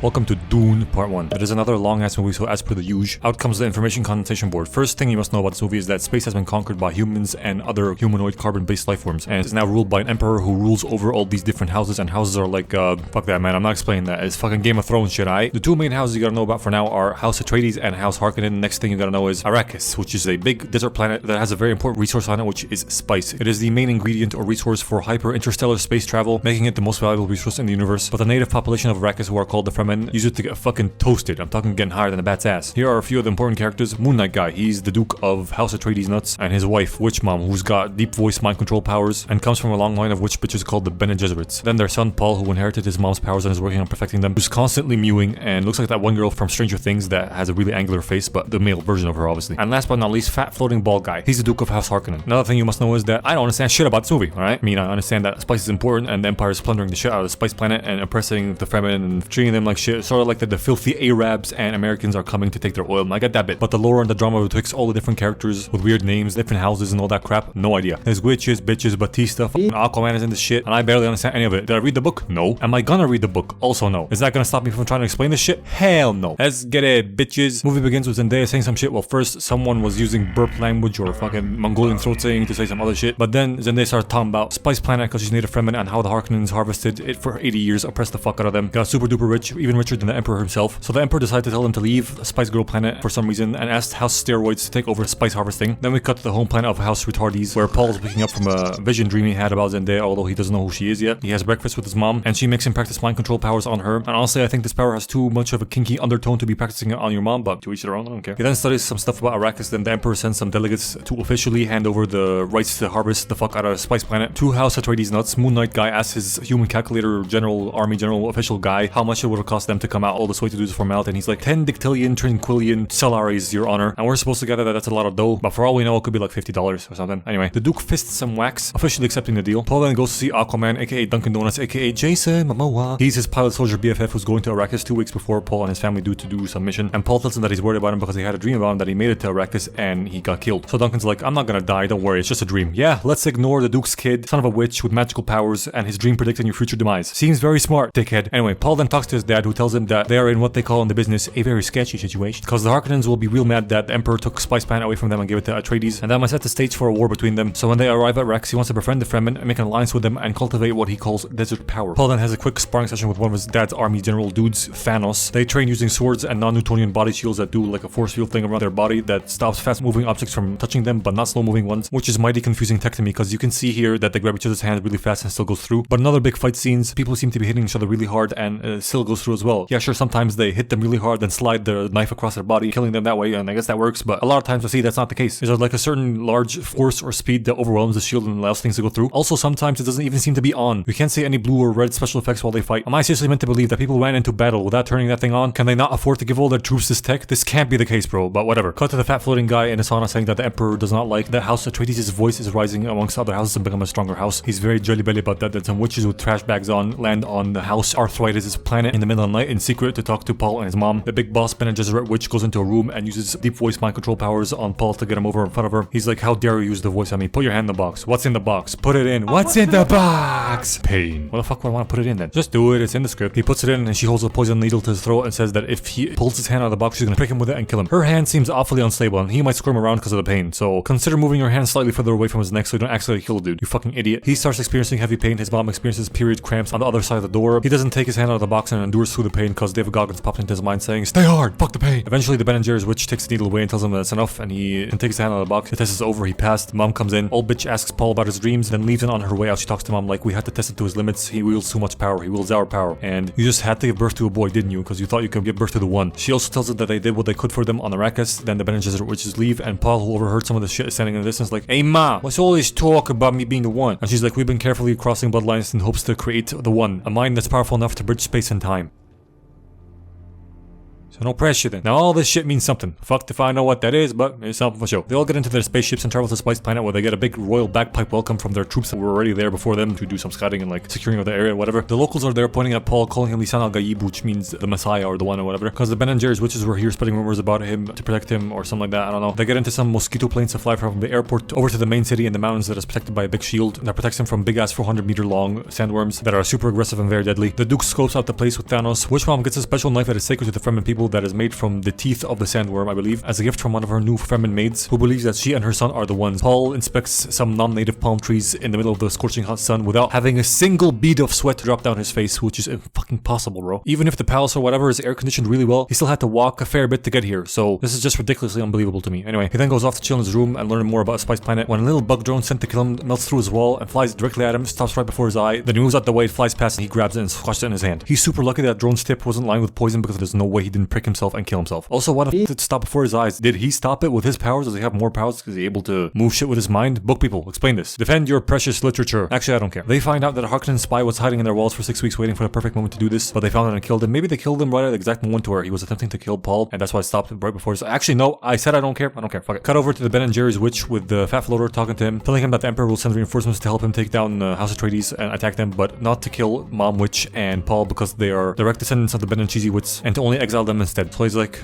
Welcome to Dune Part 1. It is another long-ass movie, so as per the usual, out comes the information connotation board. First thing you must know about this movie is that space has been conquered by humans and other humanoid carbon-based lifeforms, and is now ruled by an emperor who rules over all these different houses, and houses are like, fuck that man, I'm not explaining that. It's fucking Game of Thrones shit, aight? The two main houses you gotta know about for now are House Atreides and House Harkonnen. Next thing you gotta know is Arrakis, which is a big desert planet that has a very important resource on it, which is spice. It is the main ingredient or resource for hyper-interstellar space travel, making it the most valuable resource in the universe. But the native population of Arrakis, who are called the Fremen, use it to get fucking toasted. I'm talking getting higher than a bat's ass. Here are a few of the important characters. Moon Knight guy, he's the Duke of House Atreides nuts, and his wife, Witch Mom, who's got deep voice mind control powers and comes from a long line of witch bitches called the Bene Gesserits. Then their son Paul, who inherited his mom's powers and is working on perfecting them, who's constantly mewing and looks like that one girl from Stranger Things that has a really angular face, but the male version of her obviously. And last but not least, fat floating bald guy. He's the Duke of House Harkonnen. Another thing you must know is that I don't understand shit about this movie, alright? I mean, I understand that spice is important and the Empire is plundering the shit out of the spice planet and oppressing the Fremen and treating them like shit. Sort of like the filthy Arabs and Americans are coming to take their oil. I get that bit. But the lore and the drama betwixt all the different characters with weird names, different houses and all that crap, no idea. There's witches, bitches, Batista, Aquaman is in this shit, and I barely understand any of it. Did I read the book? No. Am I gonna read the book? Also no. Is that gonna stop me from trying to explain this shit? Hell no. Let's get it, bitches. Movie begins with Zendaya saying some shit. Well, first someone was using burp language or fucking Mongolian throat saying to say some other shit. But then Zendaya started talking about Spice Planet because she's native Fremen and how the Harkonnens harvested it for 80 years, oppressed the fuck out of them, got super duper rich, even richer than the Emperor himself. So the Emperor decided to tell them to leave Spice Girl planet for some reason and asked House Steroids to take over spice harvesting. Then we cut to the home planet of House Retardes, where Paul's waking up from a vision dream he had about Zendaya, although he doesn't know who she is yet. He has breakfast with his mom and she makes him practice mind control powers on her. And honestly, I think this power has too much of a kinky undertone to be practicing it on your mom, but to each their own, I don't care. He then studies some stuff about Arrakis. Then the Emperor sends some delegates to officially hand over the rights to harvest the fuck out of Spice Planet to House Atreides nuts. Moon Knight guy asks his human calculator general, army general, official guy how much it would have cost them to come out all this way to do this formality, and he's like 10 dictillion tranquillion salaries, your honor. And we're supposed to gather that that's a lot of dough, but for all we know it could be like $50 or something. Anyway, the Duke fists some wax, officially accepting the deal. Paul then goes to see Aquaman, aka Dunkin' Donuts, aka Jason Momoa. He's his pilot soldier BFF who's going to Arrakis 2 weeks before Paul and his family do to do some mission, and Paul tells him that he's worried about him because he had a dream about him that he made it to Arrakis and he got killed. So Duncan's like, I'm not gonna die, don't worry, it's just a dream. Yeah, let's ignore the Duke's kid, son of a witch with magical powers, and his dream predicting your future demise. Seems very smart, dickhead. Anyway, Paul then talks to his dad, who tells him that they are in what they call in the business a very sketchy situation, because the Harkonnens will be real mad that the Emperor took Spice Planet away from them and gave it to Atreides, and that might set the stage for a war between them. So when they arrive at Rex, he wants to befriend the Fremen and make an alliance with them and cultivate what he calls desert power. Paul then has a quick sparring session with one of his dad's army general dudes, Thanos. They train using swords and non-Newtonian body shields that do like a force field thing around their body that stops fast-moving objects from touching them, but not slow-moving ones, which is mighty confusing tech to me, because you can see here that they grab each other's hands really fast and still goes through. But in other big fight scenes, people seem to be hitting each other really hard and still goes through as well. Yeah, sure, sometimes they hit them really hard and slide the knife across their body, killing them that way, and I guess that works, but a lot of times I see that's not the case. There's like a certain large force or speed that overwhelms the shield and allows things to go through. Also, sometimes it doesn't even seem to be on. You can't see any blue or red special effects while they fight. Am I seriously meant to believe that people ran into battle without turning that thing on? Can they not afford to give all their troops this tech? This can't be the case, bro, but whatever. Cut to the fat floating guy in a sauna saying that the Emperor does not like that House Atreides' voice is rising amongst other houses and become a stronger house. He's very jelly belly about that some witches with trash bags on land on the House Arthritis' planet in the middle of the night in secret to talk to Paul and his mom. The big boss Bene Gesserit witch goes into a room and uses deep voice mind control powers on Paul to get him over in front of her. He's like, how dare you use the voice on me? Put your hand in the box. What's in the box? Put it in. What's in the box? Pain. What the fuck would I want to put it in then? Just do it. It's in the script. He puts it in and she holds a poison needle to his throat and says that if he pulls his hand out of the box, she's gonna prick him with it and kill him. Her hand seems awfully unstable and he might squirm around because of the pain. So consider moving your hand slightly further away from his neck so you don't accidentally kill the dude. You fucking idiot. He starts experiencing heavy pain. His mom experiences period cramps on the other side of the door. He doesn't take his hand out of the box and endures through the pain because David Goggins popped into his mind saying, stay hard, fuck the pain. Eventually the Ben & Jerry's witch takes the needle away and tells him that it's enough, and he can take his hand out of the box. The test is over, he passed. Mom comes in. Old bitch asks Paul about his dreams, then leaves, and on her way out she talks to Mom like, we had to test it to his limits. He wields too much power. He wields our power. And you just had to give birth to a boy, didn't you? Because you thought you could give birth to the one. She also tells it that they did what they could for them on Arrakis. Then the Ben & Jerry's witches leave, and Paul, who overheard some of the shit, is standing in the distance like, hey Ma, what's all this talk about me being the one? And she's like, we've been carefully crossing bloodlines in hopes to create the one. A mind that's powerful enough to bridge space and time. So no pressure then. Now all this shit means something. Fucked if I know what that is, but it's something for sure. They all get into their spaceships and travel to Spice Planet where they get a big royal bagpipe welcome from their troops that were already there before them to do some scouting and like securing of the area or whatever. The locals are there pointing at Paul, calling him Lisan al-Gaib, which means the Messiah or the one or whatever. Because the Ben and Jerry's witches were here spreading rumors about him to protect him or something like that, I don't know. They get into some mosquito planes to fly from the airport over to the main city in the mountains that is protected by a big shield that protects him from big ass 400-meter long sandworms that are super aggressive and very deadly. The Duke scopes out the place with Thanos. Witchmom gets a special knife that is sacred to the Fremen people that is made from the teeth of the sandworm, I believe, as a gift from one of her new Fremen maids who believes that she and her son are the ones. Paul inspects some non-native palm trees in the middle of the scorching hot sun without having a single bead of sweat drop down his face, which is fucking possible, bro. Even if the palace or whatever is air conditioned really well, he still had to walk a fair bit to get here, so this is just ridiculously unbelievable to me. Anyway, he then goes off to chill in his room and learn more about Spice Planet when a little bug drone sent to kill him melts through his wall and flies directly at him, stops right before his eye, then he moves out the way, it flies past and he grabs it and squashes it in his hand. He's super lucky that drone's tip wasn't lined with poison because there's no way he didn't prick himself and kill himself. Also, why did it stop before his eyes? Did he stop it with his powers? Does he have more powers? Is he able to move shit with his mind? Book people, explain this. Defend your precious literature. Actually, I don't care. They find out that a Harkonnen spy was hiding in their walls for 6 weeks waiting for the perfect moment to do this, but they found it and killed him. Maybe they killed him right at the exact moment where he was attempting to kill Paul, and that's why I stopped right before his... Actually, no, I said I don't care. I don't care. Fuck it. Cut over to the Ben and Jerry's witch with the fat floater talking to him, telling him that the Emperor will send reinforcements to help him take down House Atreides and attack them, but not to kill Mom Witch and Paul because they are direct descendants of the Ben and Cheesy Wits, and to only exile them instead. So he's like...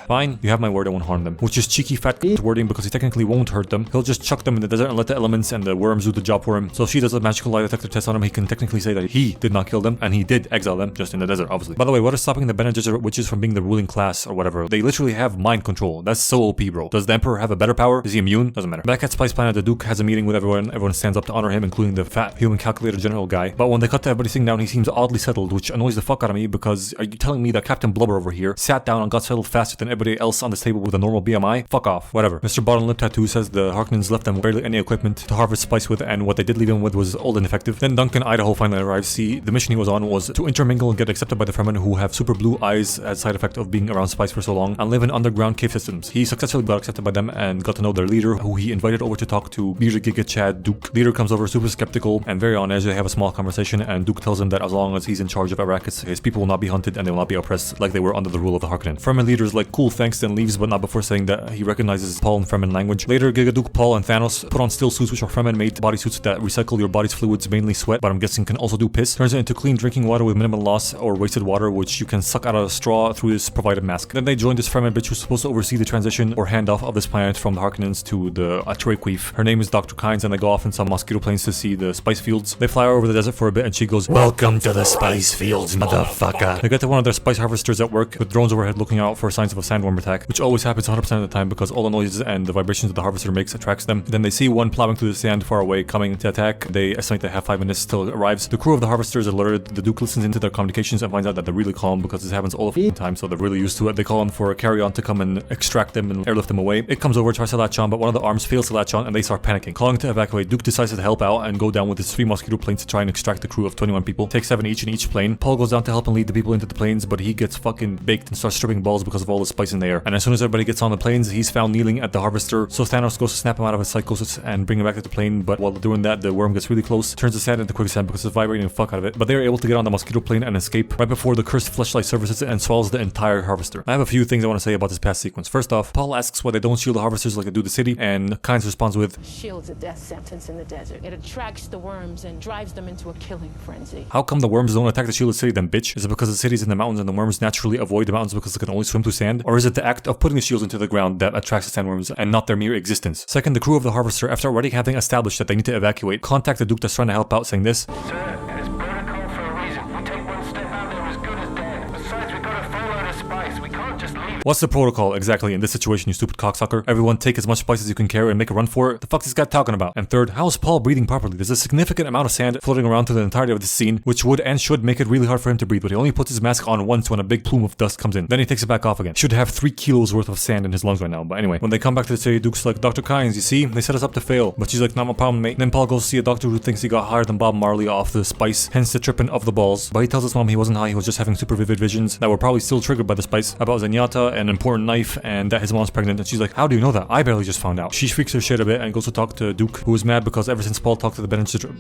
Fine, you have my word, I won't harm them. Which is cheeky fat wording because he technically won't hurt them. He'll just chuck them in the desert and let the elements and the worms do the job for him. So if she does a magical lie detector test on him, he can technically say that he did not kill them and he did exile them, just in the desert, obviously. By the way, what is stopping the Bene Gesserit witches from being the ruling class or whatever? They literally have mind control. That's so OP, bro. Does the Emperor have a better power? Is he immune? Doesn't matter. Back at Spice Planet, the Duke has a meeting with everyone. Everyone stands up to honor him, including the fat human calculator general guy. But when they cut to everybody sitting down, he seems oddly settled, which annoys the fuck out of me because are you telling me that Captain Blubber over here sat down and got settled faster than everybody else on this table with a normal BMI? Fuck off. Whatever. Mr. Bottom Lip Tattoo says the Harkonnens left them barely any equipment to harvest spice with, and what they did leave him with was old and effective. Then Duncan Idaho finally arrives. See, the mission he was on was to intermingle and get accepted by the Fremen who have super blue eyes as side effect of being around spice for so long and live in underground cave systems. He successfully got accepted by them and got to know their leader, who he invited over to talk to Bearded Giga Chad Duke. Leader comes over super skeptical and very on edge. They have a small conversation and Duke tells him that as long as he's in charge of Arrakis, his people will not be hunted and they will not be oppressed like they were under the rule of the Harkonnen. Fremen leader's like, cool, thanks, then leaves, but not before saying that he recognizes Paul in Fremen language. Later, Gigaduke, Paul, and Thanos put on still suits which are Fremen-made bodysuits that recycle your body's fluids, mainly sweat, but I'm guessing can also do piss. Turns it into clean drinking water with minimal loss or wasted water, which you can suck out of a straw through this provided mask. Then they join this Fremen bitch who's supposed to oversee the transition or handoff of this planet from the Harkonnens to the Atreides. Her name is Dr. Kynes, and they go off in some mosquito planes to see the spice fields. They fly over the desert for a bit, and she goes, "Welcome to the spice fields, motherfucker." They get to one of their spice harvesters at work with drones overhead looking out for signs of a sandworm attack, which always happens 100% of the time because all the noises and the vibrations that the harvester makes attracts them. Then they see one plowing through the sand far away coming to attack. They estimate they have 5 minutes till it arrives. The crew of the harvester is alerted. The Duke listens into their communications and finds out that they're really calm because this happens all the time, so they're really used to it. They call on for a carry-on to come and extract them and airlift them away. It comes over, tries to latch on, but one of the arms fails to latch on and they start panicking. Calling to evacuate, Duke decides to help out and go down with his 3 mosquito planes to try and extract the crew of 21 people. Takes 7 each in each plane. Paul goes down to help and lead the people into the planes, but he gets fucking baked and starts stripping balls because of all the spice in the air. And as soon as everybody gets on the planes, he's found kneeling at the harvester, so Thanos goes to snap him out of his psychosis and bring him back to the plane, but while doing that, the worm gets really close, turns the sand into quicksand because it's vibrating the fuck out of it, but they are able to get on the mosquito plane and escape right before the cursed fleshlight surfaces it and swallows the entire harvester. I have a few things I want to say about this past sequence. First off, Paul asks why they don't shield the harvesters like they do the city, and Kynes responds with, "Shield's a death sentence in the desert. It attracts the worms and drives them into a killing frenzy." How come the worms don't attack the shielded city then, bitch? Is it because the city's in the mountains and the worms naturally avoid the mountains because they can only swim through sand? Or is it the act of putting the shields into the ground that attracts the sandworms and not their mere existence? Second, the crew of the harvester, after already having established that they need to evacuate, contact the Duke that's trying to help out, saying this, "Sir, it is protocol for a reason. We take one step out, they're as good as dead. Besides, we got a full load of spice. We can't just leave it." What's the protocol exactly in this situation, you stupid cocksucker? Everyone take as much spice as you can carry and make a run for it? The fuck is this guy talking about? And third, how is Paul breathing properly? There's a significant amount of sand floating around through the entirety of this scene, which would and should make it really hard for him to breathe, but he only puts his mask on once when a big plume of dust comes in. Then he takes it back off again. He should have 3 kilos worth of sand in his lungs right now. But anyway, when they come back to the city, Duke's like, "Dr. Kynes, you see, they set us up to fail." But she's like, "Not my problem, mate." Then Paul goes to see a doctor who thinks he got higher than Bob Marley off the spice, hence the tripping of the balls. But he tells his mom he wasn't high, he was just having super vivid visions that were probably still triggered by the spice about his piñata, an important knife, and that his mom's pregnant. And she's like, how do you know that? I barely just found out. She freaks her shit a bit and goes to talk to Duke, who is mad because ever since Paul talked to the Bene Gesserit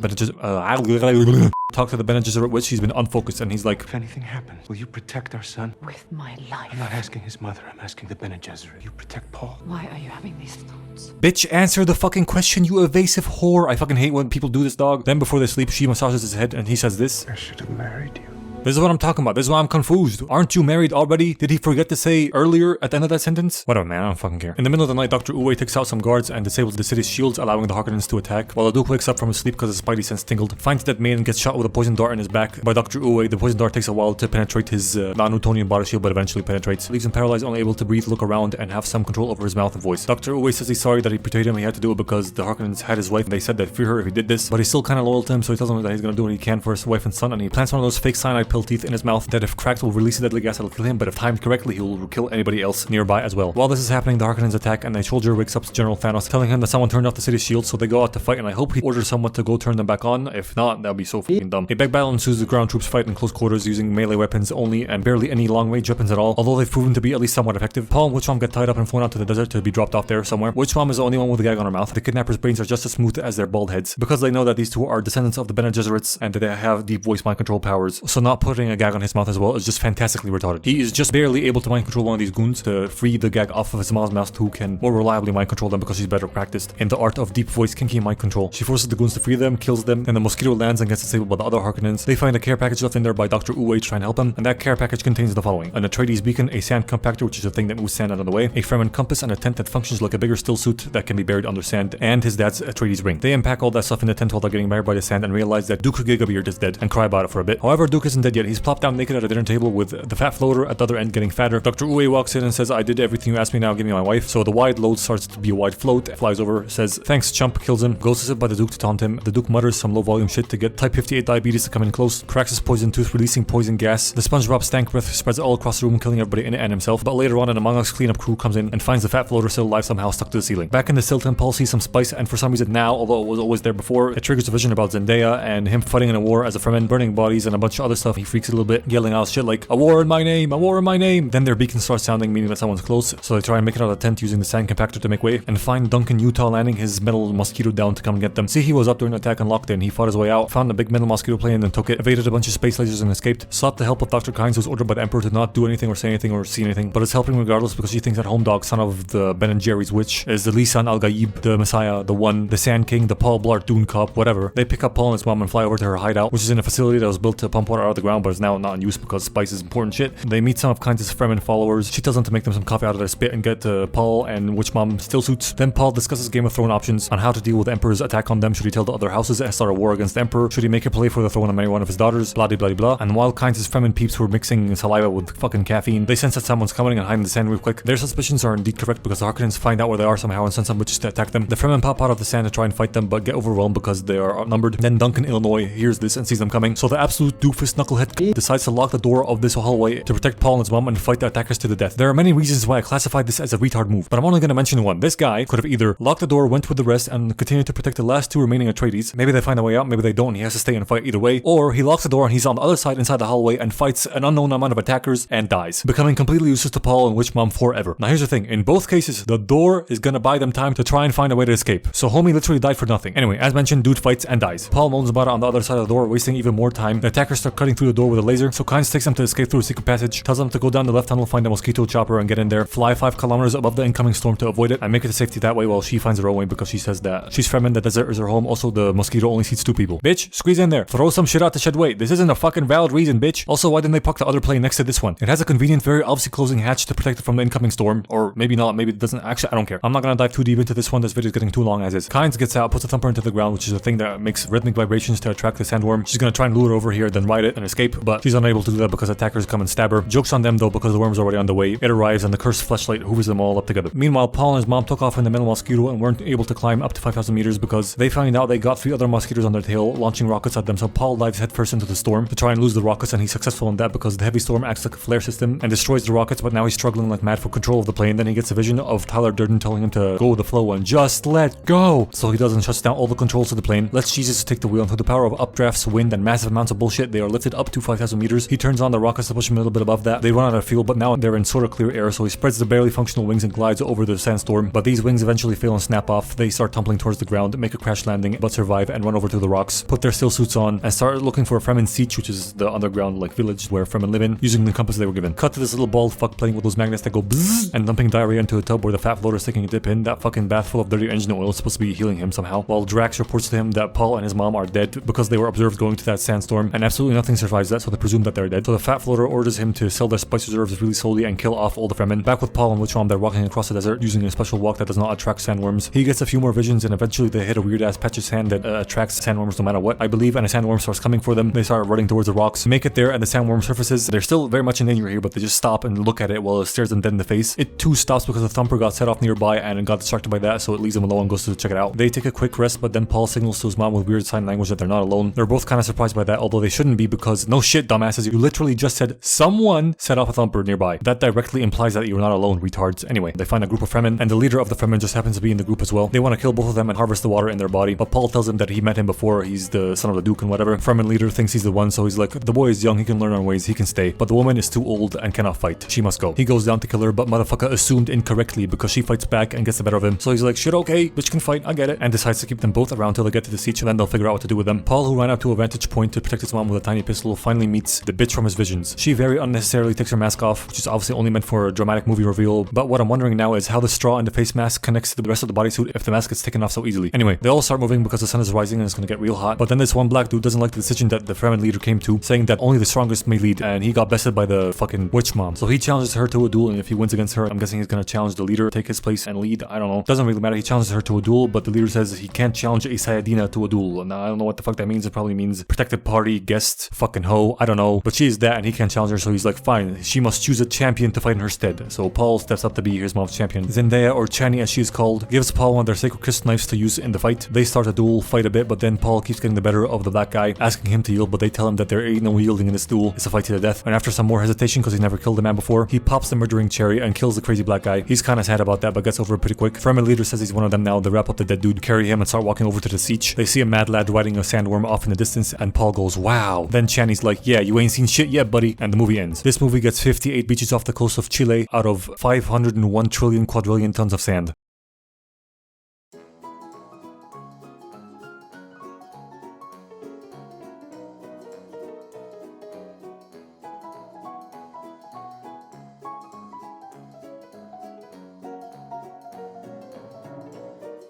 witch, he's been unfocused, and he's like, If anything happens, will you protect our son? With my life. I'm not asking his mother, I'm asking the Bene Gesserit. You protect Paul. Why are you having these thoughts? bitch, answer the fucking question, you evasive whore. I fucking hate when people do this, dog. Then before they sleep, she massages his head and he says this. I should have married you. This is what I'm talking about. This is why I'm confused. Aren't you married already? Did he forget to say earlier at the end of that sentence? Whatever, man. I don't fucking care. In the middle of the night, Dr. Uwe takes out some guards and disables the city's shields, allowing the Harkonnens to attack. While the Duke wakes up from his sleep because his spidey sense tingled, finds that man and gets shot with a poison dart in his back by Dr. Uwe. The poison dart takes a while to penetrate his non-Newtonian body shield, but eventually penetrates. Leaves him paralyzed, only able to breathe, look around, and have some control over his mouth and voice. Dr. Uwe says he's sorry that he betrayed him. He had to do it because the Harkonnens had his wife, and they said they'd free her if he did this. But he's still kind of loyal to him, so he tells him that he's gonna do what he can for his wife and son, and he plants one of those fake cyanide pill teeth in his mouth that if cracked will release a deadly gas that'll kill him, but if timed correctly, he will kill anybody else nearby as well. While this is happening, the Harkonnens attack, and a soldier wakes up General Thanos, telling him that someone turned off the city's shield, so they go out to fight, and I hope he orders someone to go turn them back on. If not, that'll be so fucking dumb. A big battle ensues. The ground troops fight in close quarters using melee weapons only, and barely any long-range weapons at all, although they've proven to be at least somewhat effective. Paul and Witch Mom get tied up and flown out to the desert to be dropped off there somewhere. Witch Mom is the only one with a gag on her mouth. The kidnappers' brains are just as smooth as their bald heads, because they know that these two are descendants of the Bene Gesserits, and that they have deep voice mind control powers, so not putting a gag on his mouth as well is just fantastically retarded. He is just barely able to mind control one of these goons to free the gag off of his mom's mouth, who can more reliably mind control them because she's better practiced in the art of deep voice kinky mind control. She forces the goons to free them, kills them, and the mosquito lands and gets disabled by the other Harkonnens. They find a care package left in there by Dr. Uwe to try and help him, and that care package contains the following: an Atreides beacon, a sand compactor, which is a thing that moves sand out of the way, a Fremen compass, and a tent that functions like a bigger still suit that can be buried under sand, and his dad's Atreides ring. They unpack all that stuff in the tent while they're getting married by the sand and realize that Duke Gigabeard is dead and cry about it for a bit. However, Duke isn't dead yet. He's plopped down naked at a dinner table with the fat floater at the other end getting fatter. Dr. Uwe walks in and says, I did everything you asked me, now give me my wife. So the wide load starts to be a wide float, flies over, says, thanks chump, kills him, goes to sit by the Duke to taunt him. The Duke mutters some low volume shit to get type 58 diabetes to come in close, cracks his poison tooth, releasing poison gas. The SpongeBob stank breath spreads all across the room, killing everybody in it and himself. But later on, an Among Us cleanup crew comes in and finds the fat floater still alive, somehow stuck to the ceiling. Back in the Silton, Paul sees some spice, and for some reason now, although it was always there before, it triggers a vision about Zendaya and him fighting in a war as a Fremen, burning bodies and a bunch of other stuff. He freaks a little bit, yelling out shit like, a war in my name, a war in my name. Then their beacon starts sounding, meaning that someone's close, so they try and make it out of the tent using the sand compactor to make way, and find Duncan Utah landing his metal mosquito down to come and get them. See, he was up during the attack and locked in. He fought his way out, found a big metal mosquito plane and took it, evaded a bunch of space lasers and escaped, sought the help of Dr. Kynes, who's ordered by the Emperor to not do anything or say anything or see anything, but is helping regardless because she thinks that Home Dog, son of the Ben and Jerry's witch, is the Lisan Al-Gaib, the Messiah, the One, the Sand King, the Paul Blart Dune Cop, whatever. They pick up Paul and his mom and fly over to her hideout, which is in a facility that was built to pump water out of the ground but is now not in use because spice is important shit. They meet some of Kynes' Fremen followers. She tells them to make them some coffee out of their spit and get Paul and Witch Mom still suits. Then Paul discusses Game of Thrones options on how to deal with the Emperor's attack on them. Should he tell the other houses and start a war against the Emperor? Should he make a play for the throne and marry one of his daughters? Blah blah blah. And while Kynes' Fremen peeps were mixing saliva with fucking caffeine, they sense that someone's coming and hide in the sand real quick. Their suspicions are indeed correct because the Harkonnens find out where they are somehow and send some witches to attack them. The Fremen pop out of the sand to try and fight them but get overwhelmed because they are outnumbered. Then Duncan, Illinois hears this and sees them coming, so the absolute doofus knucklehead decides to lock the door of this hallway to protect Paul and his mom and fight the attackers to the death. There are many reasons why I classified this as a retard move, but I'm only going to mention one. This guy could have either locked the door, went with the rest, and continued to protect the last two remaining Atreides. Maybe they find a way out, maybe they don't, and he has to stay and fight either way. Or he locks the door and he's on the other side inside the hallway and fights an unknown amount of attackers and dies, becoming completely useless to Paul and Witch Mom forever. Now here's the thing, in both cases, the door is gonna buy them time to try and find a way to escape. So homie literally died for nothing. Anyway, as mentioned, dude fights and dies. Paul moans about it on the other side of the door, wasting even more time. The attackers start cutting through the door with a laser, so Kynes takes them to escape through a secret passage, tells them to go down the left tunnel, find a mosquito chopper and get in there, fly 5 kilometers above the incoming storm to avoid it, and make it to safety that way while she finds her own way because she says that she's Fremen, the desert is her home, also the mosquito only seats 2 people. Bitch, squeeze in there. Throw some shit out to shed weight. This isn't a fucking valid reason, bitch. Also, why didn't they park the other plane next to this one? It has a convenient, very obviously closing hatch to protect it from the incoming storm. Or maybe not, maybe it doesn't. Actually, I don't care. I'm not gonna dive too deep into this one. This video is getting too long as is. Kynes gets out, puts a thumper into the ground, which is a thing that makes rhythmic vibrations to attract the sandworm. She's gonna try and lure it over here, then ride it and escape, but she's unable to do that because attackers come and stab her. Joke's on them though because the worm's already on the way. It arrives and the cursed fleshlight hoovers them all up together. Meanwhile, Paul and his mom took off in the metal mosquito and weren't able to climb up to 5,000 meters because they found out they got 3 other mosquitoes on their tail, launching rockets at them, so Paul dives headfirst into the storm to try and lose the rockets, and he's successful in that because the heavy storm acts like a flare system and destroys the rockets, but now he's struggling like mad for control of the plane. Then he gets a vision of Tyler Durden telling him to go with the flow and just let go. So he does and shuts down all the controls of the plane, lets Jesus take the wheel, and through the power of updrafts, wind, and massive amounts of bullshit, they are lifted up to 5,000 meters. He turns on the rockets to push him a little bit above that. They run out of fuel, but now they're in sort of clear air, so he spreads the barely functional wings and glides over the sandstorm. But these wings eventually fail and snap off. They start tumbling towards the ground, make a crash landing, but survive and run over to the rocks, put their still suits on, and start looking for Fremen Siege, which is the underground like village where Fremen live in, using the compass they were given. Cut to this little bald fuck playing with those magnets that go bzzz and dumping diarrhea into a tub where the fat floater is taking a dip in. That fucking bath full of dirty engine oil is supposed to be healing him somehow. While Drax reports to him that Paul and his mom are dead because they were observed going to that sandstorm, and absolutely nothing survives that, so they presume that they're dead. So the fat floater orders him to sell their spice reserves really slowly and kill off all the Fremen. Back with Paul and Witch Mom, they're walking across the desert using a special walk that does not attract sandworms. He gets a few more visions and eventually they hit a weird ass patch of sand that attracts sandworms no matter what, I believe, and a sandworm starts coming for them. They start running towards the rocks, make it there, and the sandworm surfaces. They're still very much in danger here, but they just stop and look at it while it stares them dead in the face. It too stops because the thumper got set off nearby and got distracted by that, so it leaves them alone and goes to check it out. They take a quick rest, but then Paul signals to his mom with weird sign language that they're not alone. They're both kind of surprised by that, although they shouldn't be because no shit, dumbasses, you literally just said someone set off a thumper nearby. That directly implies that you're not alone, retards. Anyway, they find a group of Fremen, and the leader of the Fremen just happens to be in the group as well. They want to kill both of them and harvest the water in their body, but Paul tells him that he met him before, he's the son of the Duke and whatever. Fremen leader thinks he's the one, so he's like, the boy is young, he can learn our ways, he can stay. But the woman is too old and cannot fight. She must go. He goes down to kill her, but motherfucker assumed incorrectly because she fights back and gets the better of him. So he's like, shit, okay, bitch can fight, I get it, and decides to keep them both around till they get to the siege, and then they'll figure out what to do with them. Paul, who ran out to a vantage point to protect his mom with a tiny pistol, finally meets the bitch from his visions. She very unnecessarily takes her mask off, which is obviously only meant for a dramatic movie reveal, but what I'm wondering now is how the straw in the face mask connects to the rest of the bodysuit if the mask gets taken off so easily. Anyway, they all start moving because the sun is rising and it's gonna get real hot, but then this one black dude doesn't like the decision that the Fremen leader came to, saying that only the strongest may lead, and he got bested by the fucking witch mom. So he challenges her to a duel, and if he wins against her, I'm guessing he's gonna challenge the leader, take his place and lead. I don't know. Doesn't really matter. He challenges her to a duel, but the leader says he can't challenge a Sayadina to a duel. Now I don't know what the fuck that means. It probably means protected party, guest, fucking hoe. I don't know. But she is that and he can't challenge her, so he's like, fine, she must choose a champion to fight in her stead. So Paul steps up to be his mom's champion. Zendaya, or Chani as she is called, gives Paul one of their sacred crystal knives to use in the fight. They start a duel, fight a bit, but then Paul keeps getting the better of the black guy, asking him to yield, but they tell him that there ain't no yielding in this duel. It's a fight to the death. And after some more hesitation, because he's never killed a man before, he pops the murdering cherry and kills the crazy black guy. He's kind of sad about that, but gets over it pretty quick. Fremen leader says he's one of them now. They wrap up the dead dude, carry him, and start walking over to the siege. They see a mad lad riding a sandworm off in the distance, and Paul goes, wow. Then Chani's like, yeah, you ain't seen shit yet, buddy. And the movie ends. This movie gets 58 beaches off the coast of Chile out of 501 trillion quadrillion tons of sand.